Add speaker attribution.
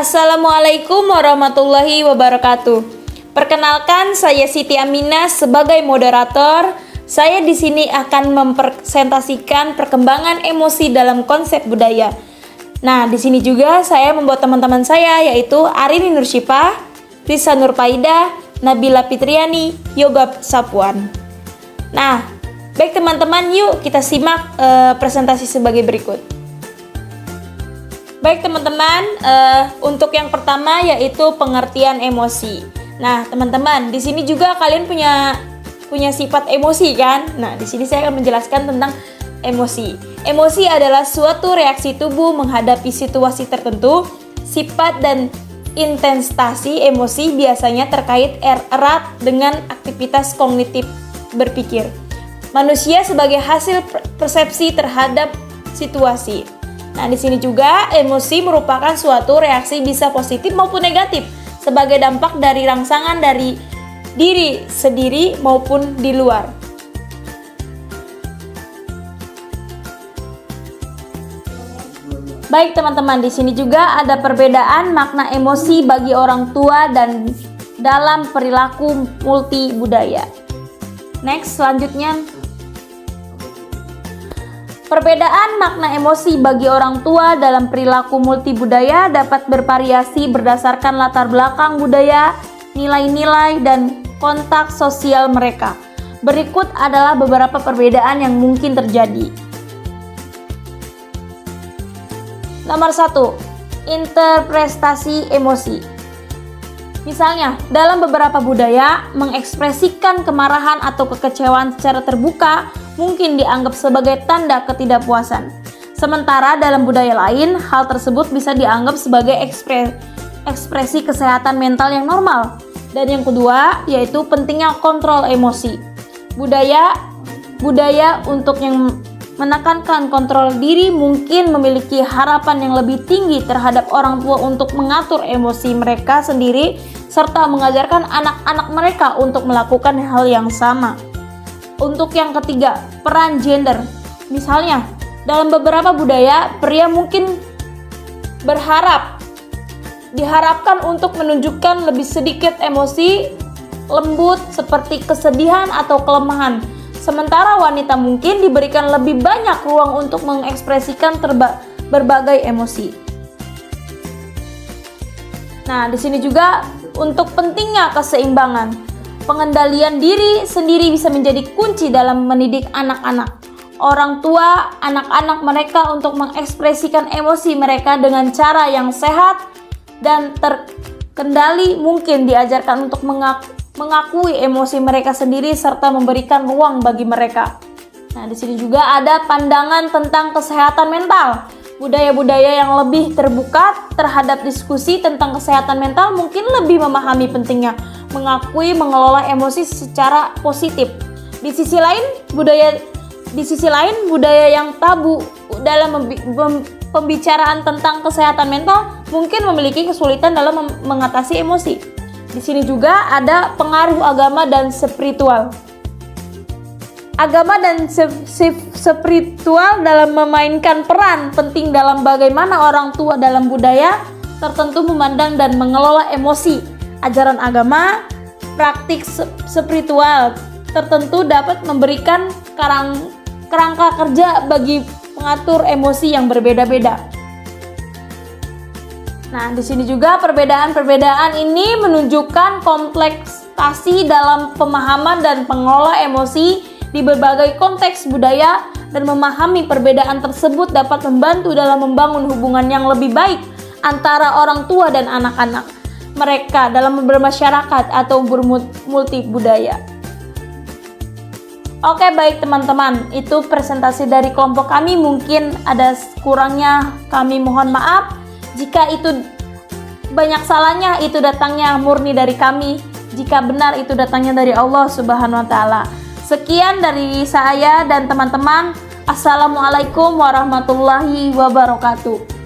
Speaker 1: Assalamualaikum warahmatullahi wabarakatuh. Perkenalkan, saya Siti Aminah sebagai moderator. Saya di sini akan mempresentasikan perkembangan emosi dalam konsep budaya. Nah, di sini juga saya membuat teman-teman saya, yaitu Arini Nursyifa, Risa Nurpaida, Nabila Fitriani, Yoga Sapuan. Nah, baik teman-teman, yuk kita simak presentasi sebagai berikut. Baik teman-teman, untuk yang pertama yaitu pengertian emosi. Nah, teman-teman, di sini juga kalian punya sifat emosi kan? Nah, di sini saya akan menjelaskan tentang emosi. Emosi adalah suatu reaksi tubuh menghadapi situasi tertentu. Sifat dan intensitas emosi biasanya terkait erat dengan aktivitas kognitif berpikir manusia sebagai hasil persepsi terhadap situasi. Nah, di sini juga emosi merupakan suatu reaksi bisa positif maupun negatif sebagai dampak dari rangsangan dari diri sendiri maupun di luar. Baik teman-teman, di sini juga ada perbedaan makna emosi bagi orang tua dan dalam perilaku multi budaya. Next, selanjutnya. Perbedaan makna emosi bagi orang tua dalam perilaku multibudaya dapat bervariasi berdasarkan latar belakang budaya, nilai-nilai, dan kontak sosial mereka. Berikut adalah beberapa perbedaan yang mungkin terjadi. Nomor 1. Interpretasi emosi. Misalnya, dalam beberapa budaya, mengekspresikan kemarahan atau kekecewaan secara terbuka mungkin dianggap sebagai tanda ketidakpuasan. Sementara dalam budaya lain, hal tersebut bisa dianggap sebagai ekspresi kesehatan mental yang normal. Dan yang kedua, yaitu pentingnya kontrol emosi. Budaya untuk yang menekankan kontrol diri mungkin memiliki harapan yang lebih tinggi terhadap orang tua untuk mengatur emosi mereka sendiri serta mengajarkan anak-anak mereka untuk melakukan hal yang sama. Untuk yang ketiga, peran gender. Misalnya, dalam beberapa budaya, pria mungkin diharapkan untuk menunjukkan lebih sedikit emosi lembut seperti kesedihan atau kelemahan. Sementara wanita mungkin diberikan lebih banyak ruang untuk mengekspresikan berbagai emosi. Nah, di sini juga untuk pentingnya keseimbangan. Pengendalian diri sendiri bisa menjadi kunci dalam mendidik anak-anak. Orang tua, anak-anak mereka untuk mengekspresikan emosi mereka dengan cara yang sehat dan terkendali mungkin diajarkan untuk mengakui emosi mereka sendiri serta memberikan ruang bagi mereka. Nah, di sini juga ada pandangan tentang kesehatan mental. Budaya-budaya yang lebih terbuka terhadap diskusi tentang kesehatan mental mungkin lebih memahami pentingnya mengakui mengelola emosi secara positif. Di sisi lain, budaya yang tabu dalam pembicaraan tentang kesehatan mental mungkin memiliki kesulitan dalam mengatasi emosi. Di sini juga ada pengaruh agama dan spiritual. Agama dan spiritual dalam memainkan peran penting dalam bagaimana orang tua dalam budaya tertentu memandang dan mengelola emosi. Ajaran agama, praktik spiritual tertentu dapat memberikan kerangka kerja bagi pengatur emosi yang berbeda-beda. Nah, di sini juga perbedaan ini menunjukkan kompleksitasi dalam pemahaman dan pengelola emosi di berbagai konteks budaya, dan memahami perbedaan tersebut dapat membantu dalam membangun hubungan yang lebih baik antara orang tua dan anak-anak mereka dalam bermasyarakat atau bermulti budaya. Oke, baik teman-teman, itu presentasi dari kelompok kami. Mungkin ada kurangnya, kami mohon maaf. Jika itu banyak salahnya, itu datangnya murni dari kami. Jika benar, itu datangnya dari Allah Subhanahu wa Ta'ala. Sekian dari saya dan teman-teman. Assalamualaikum warahmatullahi wabarakatuh.